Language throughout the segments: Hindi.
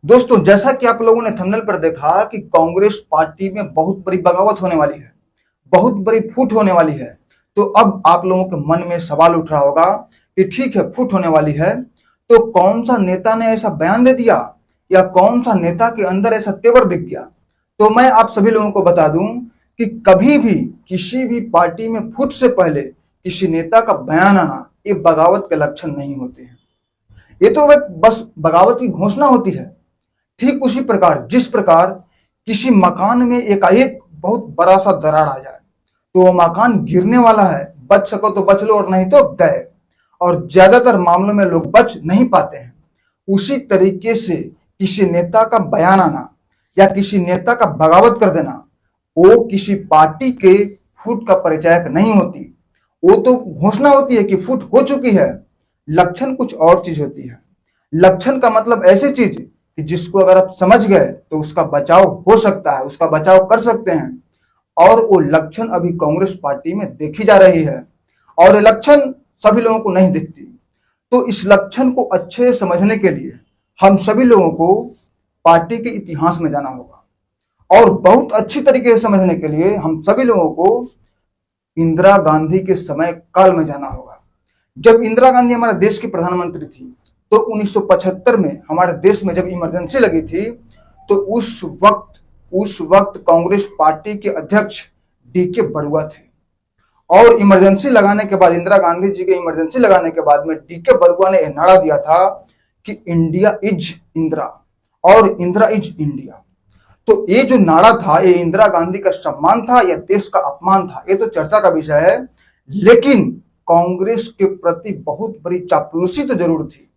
दोस्तों, जैसा कि आप लोगों ने थंबनेल पर देखा कि कांग्रेस पार्टी में बहुत बड़ी बगावत होने वाली है, बहुत बड़ी फूट होने वाली है। तो अब आप लोगों के मन में सवाल उठ रहा होगा कि ठीक है, फूट होने वाली है, तो कौन सा नेता ने ऐसा बयान दे दिया या कौन सा नेता के अंदर ऐसा तेवर दिख गया। तो मैं आप सभी लोगों को बता दूं कि कभी भी किसी भी पार्टी में फूट से पहले किसी नेता का बयान आना ये बगावत के लक्षण नहीं होते हैं। ये तो बस बगावत की घोषणा होती है। ठीक उसी प्रकार जिस प्रकार किसी मकान में एकाएक बहुत बड़ा सा दरार आ जाए तो वो मकान गिरने वाला है, बच सको तो बच लो और नहीं तो गए, और ज्यादातर मामलों में लोग बच नहीं पाते हैं। उसी तरीके से किसी नेता का बयान आना या किसी नेता का बगावत कर देना वो किसी पार्टी के फूट का परिचायक नहीं होती। वो तो घोषणा होती है कि फूट हो चुकी है। लक्षण कुछ और चीज होती है। लक्षण का मतलब ऐसी चीज कि जिसको अगर आप समझ गए तो उसका बचाव हो सकता है, उसका बचाव कर सकते हैं। और वो लक्षण अभी कांग्रेस पार्टी में देखी जा रही है और ये लक्षण सभी लोगों को नहीं दिखती। तो इस लक्षण को अच्छे से समझने के लिए हम सभी लोगों को पार्टी के इतिहास में जाना होगा और बहुत अच्छी तरीके से समझने के लिए हम सभी लोगों को इंदिरा गांधी के समय काल में जाना होगा। जब इंदिरा गांधी हमारे देश की प्रधानमंत्री थी तो 1975 में हमारे देश में जब इमरजेंसी लगी थी तो उस वक्त कांग्रेस पार्टी के अध्यक्ष डीके बरुआ थे। और इमरजेंसी लगाने के बाद, इंदिरा गांधी जी के इमरजेंसी लगाने के बाद में डीके बरुआ ने यह नारा दिया था कि इंडिया इज इंदिरा और इंदिरा इज इंडिया। तो ये जो नारा था ये इंदिरा गांधी का सम्मान था या देश का अपमान था, ये तो चर्चा का विषय है। लेकिन कांग्रेस के प्रति बहुत बड़ी चापलूसी तो जरूर थी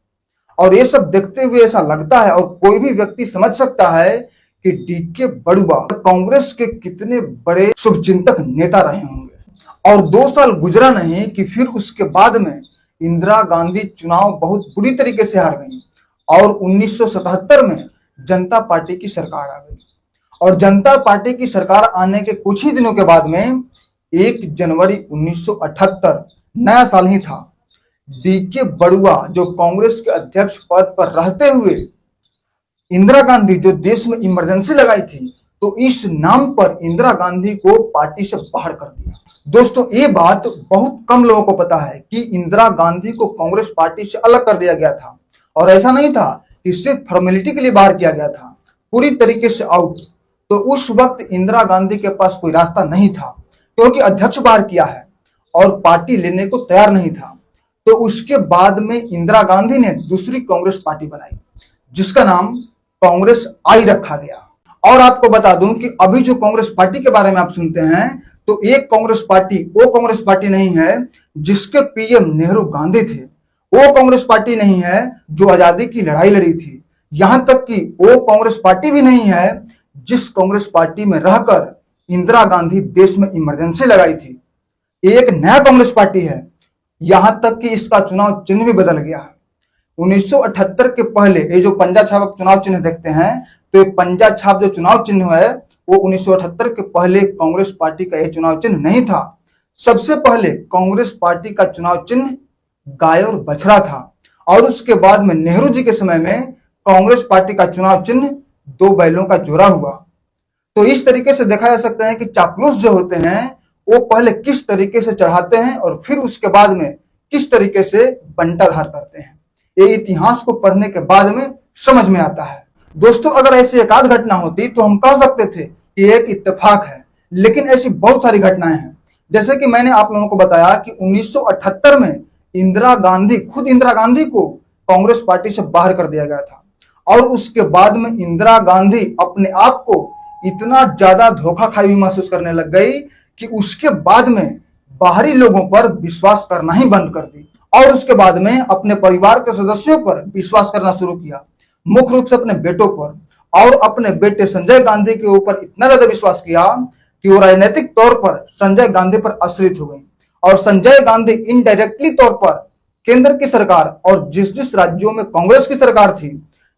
और ये सब देखते हुए ऐसा लगता है और कोई भी व्यक्ति समझ सकता है कि डीके बरुआ कांग्रेस के कितने बड़े शुभचिंतक नेता रहे होंगे। और 2 साल गुजरा नहीं कि फिर उसके बाद में इंदिरा गांधी चुनाव बहुत बुरी तरीके से हार गई और 1977 में जनता पार्टी की सरकार आ गई। और जनता पार्टी की सरकार आने के कुछ ही दिनों के बाद में 1 जनवरी 1978 नया साल ही था, डीके बरुआ जो कांग्रेस के अध्यक्ष पद पर रहते हुए इंदिरा गांधी जो देश में इमरजेंसी लगाई थी तो इस नाम पर इंदिरा गांधी को पार्टी से बाहर कर दिया। दोस्तों, ये बात बहुत कम लोगों को पता है कि इंदिरा गांधी को कांग्रेस पार्टी से अलग कर दिया गया था और ऐसा नहीं था कि सिर्फ फॉर्मेलिटी के लिए बाहर किया गया था, पूरी तरीके से आउट। तो उस वक्त इंदिरा गांधी के पास कोई रास्ता नहीं था क्योंकि अध्यक्ष बाहर किया है और पार्टी लेने को तैयार नहीं था। तो उसके बाद में इंदिरा गांधी ने दूसरी कांग्रेस पार्टी बनाई जिसका नाम कांग्रेस आई रखा गया। और आपको बता दूं कि अभी जो कांग्रेस पार्टी के बारे में आप सुनते हैं तो एक कांग्रेस पार्टी वो कांग्रेस पार्टी नहीं है जिसके पीएम नेहरू गांधी थे, वो कांग्रेस पार्टी नहीं है जो आजादी की लड़ाई लड़ी थी, यहां तक कि वो कांग्रेस पार्टी भी नहीं है जिस कांग्रेस पार्टी में रहकर इंदिरा गांधी देश में इमरजेंसी लगाई थी। एक नया कांग्रेस पार्टी है, यहां तक कि इसका चुनाव चिन्ह भी बदल गया है। 1978 के पहले ये जो पंजा छाप आप चुनाव चिन्ह देखते हैं तो ये पंजा छाप जो चुनाव चिन्ह है वो 1978 के पहले कांग्रेस पार्टी का यह चुनाव चिन्ह नहीं था। सबसे पहले कांग्रेस पार्टी का चुनाव चिन्ह गाय और बछड़ा था और उसके बाद में नेहरू जी के समय में कांग्रेस पार्टी का चुनाव चिन्ह 2 बैलों का जोड़ा हुआ। तो इस तरीके से देखा जा सकता है कि चापलूस जो होते हैं वो पहले किस तरीके से चढ़ाते हैं और फिर उसके बाद में किस तरीके से बंटाधार करते हैं, ये इतिहास को पढ़ने के बाद में समझ में आता है। दोस्तों, अगर ऐसी एक आध घटना होती तो हम कह सकते थे कि एक इत्तेफाक है, लेकिन ऐसी बहुत सारी घटनाएं हैं। जैसे कि मैंने आप लोगों को बताया कि 1978 में खुद इंदिरा गांधी को कांग्रेस पार्टी से बाहर कर दिया गया था और उसके बाद में इंदिरा गांधी अपने आप को इतना ज्यादा धोखा खाई हुई महसूस करने लग गई कि उसके बाद में बाहरी लोगों पर विश्वास करना ही बंद कर दी और उसके बाद में अपने परिवार के सदस्यों पर विश्वास करना शुरू किया, मुख्य रूप से अपने बेटों पर। और अपने बेटे संजय गांधी के ऊपर इतना ज्यादा विश्वास किया कि वो राजनीतिक तौर पर संजय गांधी पर आश्रित हो गई और संजय गांधी इनडायरेक्टली तौर पर केंद्र की सरकार और जिस जिस राज्यों में कांग्रेस की सरकार थी,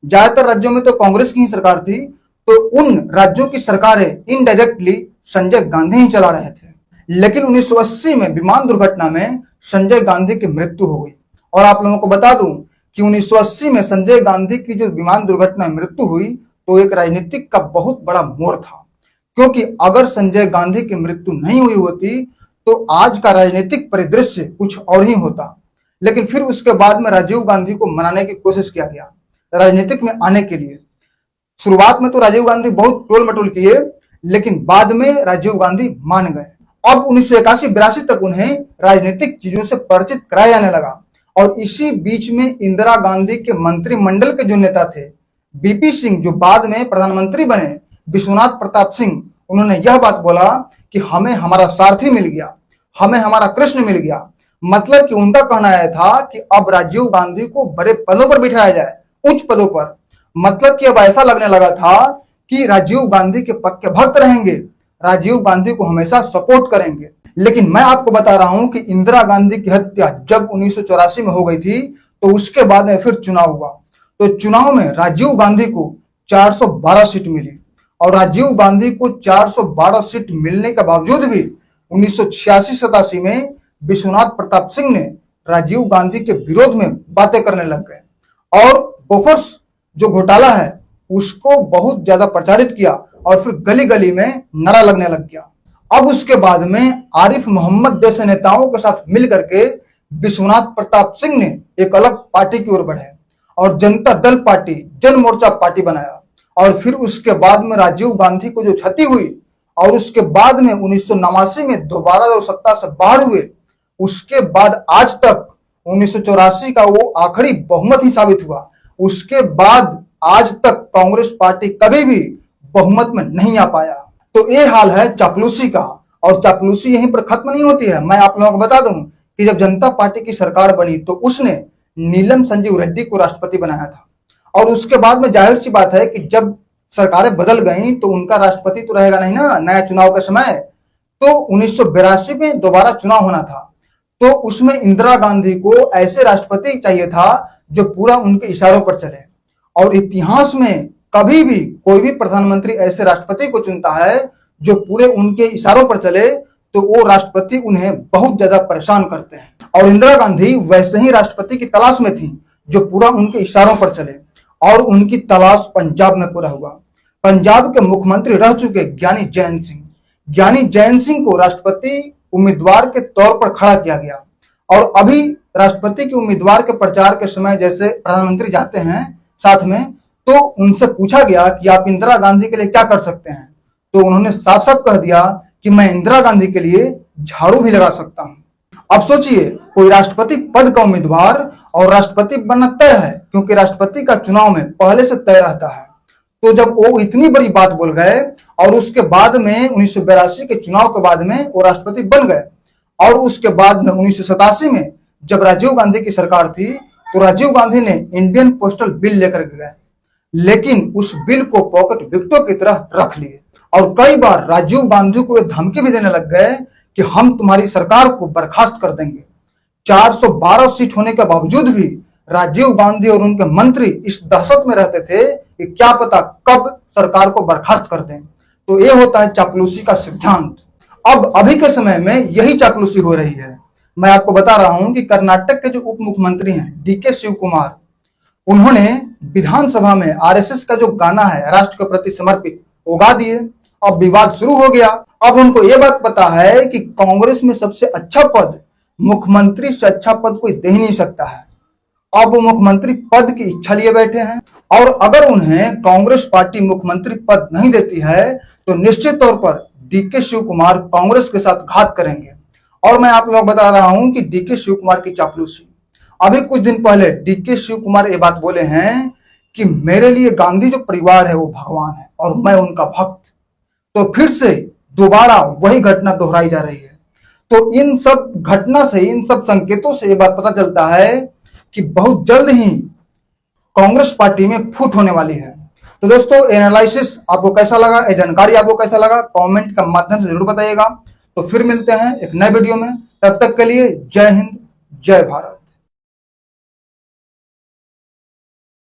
ज्यादातर राज्यों में तो कांग्रेस की ही सरकार थी, तो उन राज्यों की सरकारें इनडायरेक्टली संजय गांधी ही चला रहे थे। लेकिन 1980 में विमान दुर्घटना में संजय गांधी की मृत्यु हो गई और आप लोगों को बता दूं कि 1980 में संजय गांधी की जो विमान दुर्घटना में मृत्यु हुई तो एक राजनीतिक का बहुत बड़ा मोड़ था, क्योंकि अगर संजय गांधी की मृत्यु नहीं हुई होती तो आज का राजनीतिक परिदृश्य कुछ और ही होता। लेकिन फिर उसके बाद में राजीव गांधी को मनाने की कोशिश किया गया राजनीतिक में आने के लिए। शुरुआत में तो राजीव गांधी बहुत टोल मटोल किए, लेकिन बाद में राजीव गांधी मान गए। अब 1981-82 तक उन्हें राजनीतिक चीजों से परिचित कराया जाने लगा। और इसी बीच में इंदिरा गांधी के मंत्रिमंडल के जो नेता थे, बीपी सिंह, जो बाद में प्रधानमंत्री बने, विश्वनाथ प्रताप सिंह, उन्होंने यह बात बोला कि हमें हमारा सारथी मिल गया, हमें हमारा कृष्ण मिल गया। मतलब कि उनका कहना यह था कि अब राजीव गांधी को बड़े पदों पर बिठाया जाए, उच्च पदों पर। मतलब कि अब ऐसा लगने लगा था कि राजीव गांधी के पक्के भक्त रहेंगे, राजीव गांधी को हमेशा सपोर्ट करेंगे। लेकिन मैं आपको बता रहा हूं कि इंदिरा गांधी की हत्या जब 1984 में हो गई थी तो उसके बाद में फिर चुनाव हुआ। तो चुनाव में राजीव गांधी को 412 सीट मिली और राजीव गांधी को 412 सीट मिलने के बावजूद भी 1986-87 में विश्वनाथ प्रताप सिंह ने राजीव गांधी के विरोध में बातें करने लग गए और बोफोर्स जो घोटाला है उसको बहुत ज्यादा प्रचारित किया और फिर गली गली में नारा लगने लग गया। अब उसके बाद में आरिफ मोहम्मद जैसे नेताओं के साथ मिलकर के विश्वनाथ प्रताप सिंह ने एक अलग पार्टी की ओर बढ़े और जनता दल पार्टी, जन मोर्चा पार्टी बनाया। और फिर उसके बाद में राजीव गांधी को जो क्षति हुई और उसके बाद में 1989 में दोबारा जो सत्ता से बाहर हुए, उसके बाद आज तक 1984 का वो आखिरी बहुमत ही साबित हुआ। उसके बाद आज तक कांग्रेस पार्टी कभी भी बहुमत में नहीं आ पाया। तो ये हाल है चापलूसी का, और चापलूसी यहीं पर खत्म नहीं होती है। मैं आप लोगों को बता दूं कि जब जनता पार्टी की सरकार बनी तो उसने नीलम संजीव रेड्डी को राष्ट्रपति बनाया था और उसके बाद में जाहिर सी बात है कि जब सरकारें बदल गई तो उनका राष्ट्रपति तो रहेगा नहीं ना, नया चुनाव के समय। तो 1982 में दोबारा चुनाव होना था, तो उसमें इंदिरा गांधी को ऐसे राष्ट्रपति चाहिए था जो पूरा उनके इशारों पर चले। और इतिहास में कभी भी कोई भी प्रधानमंत्री ऐसे राष्ट्रपति को चुनता है जो पूरे उनके इशारों पर चले तो वो राष्ट्रपति उन्हें बहुत ज्यादा परेशान करते हैं। और इंदिरा गांधी वैसे ही राष्ट्रपति की तलाश में थी जो पूरा उनके इशारों पर चले, और उनकी तलाश पंजाब में पूरा हुआ। पंजाब के मुख्यमंत्री रह चुके ज्ञानी जैन सिंह को राष्ट्रपति उम्मीदवार के तौर पर खड़ा किया गया। और अभी राष्ट्रपति के उम्मीदवार के प्रचार के समय जैसे प्रधानमंत्री जाते हैं साथ में, तो उनसे पूछा गया कि आप इंदिरा गांधी के लिए क्या कर सकते हैं, तो उन्होंने साफ साफ कह दिया कि मैं इंदिरा गांधी के लिए झाड़ू भी लगा सकता हूं। अब सोचिए, कोई राष्ट्रपति पद का उम्मीदवार और राष्ट्रपति बनना तय है, क्योंकि राष्ट्रपति का चुनाव में पहले से तय रहता है। तो जब वो इतनी बड़ी बात बोल गए और उसके बाद में 1982 के चुनाव के बाद में वो राष्ट्रपति बन गए, और उसके बाद में 1987 में जब राजीव गांधी की सरकार थी तो राजीव गांधी ने इंडियन पोस्टल बिल लेकर गए, लेकिन उस बिल को पॉकेट विक्टो की तरह रख लिए। और कई बार राजीव गांधी को धमकी भी देने लग गए कि हम तुम्हारी सरकार को बर्खास्त कर देंगे। 412 सीट होने के बावजूद भी राजीव गांधी और उनके मंत्री इस दहशत में रहते थे कि क्या पता कब सरकार को बर्खास्त कर दें। तो ये होता है चापलूसी का सिद्धांत। अब अभी के समय में यही चापलूसी हो रही है। मैं आपको बता रहा हूं कि कर्नाटक के जो उप मुख्यमंत्री हैं डीके शिव कुमार, उन्होंने विधानसभा में आरएसएस का जो गाना है राष्ट्र के प्रति समर्पित वो गा दिए। अब विवाद शुरू हो गया। अब उनको यह बात पता है कि कांग्रेस में सबसे अच्छा पद, मुख्यमंत्री से अच्छा पद कोई दे ही नहीं सकता है। अब वो मुख्यमंत्री पद की इच्छा लिए बैठे हैं, और अगर उन्हें कांग्रेस पार्टी मुख्यमंत्री पद नहीं देती है तो निश्चित तौर पर डीके शिव कुमार कांग्रेस के साथ घात करेंगे। और मैं आप लोग बता रहा हूं कि डीके शिव कुमार की चापलूसी, अभी कुछ दिन पहले डीके शिव कुमार ये बात बोले हैं कि मेरे लिए गांधी जो परिवार है वो भगवान है और मैं उनका भक्त। तो फिर से दोबारा वही घटना दोहराई जा रही है। तो इन सब घटना से, इन सब संकेतों से ये बात पता चलता है कि बहुत जल्द ही कांग्रेस पार्टी में फूट होने वाली है। तो दोस्तों, एनालिसिस आपको कैसा लगा, ये जानकारी आपको कैसा लगा, कमेंट के माध्यम से जरूर बताइएगा। तो फिर मिलते हैं एक नए वीडियो में, तब तक के लिए जय हिंद, जय भारत।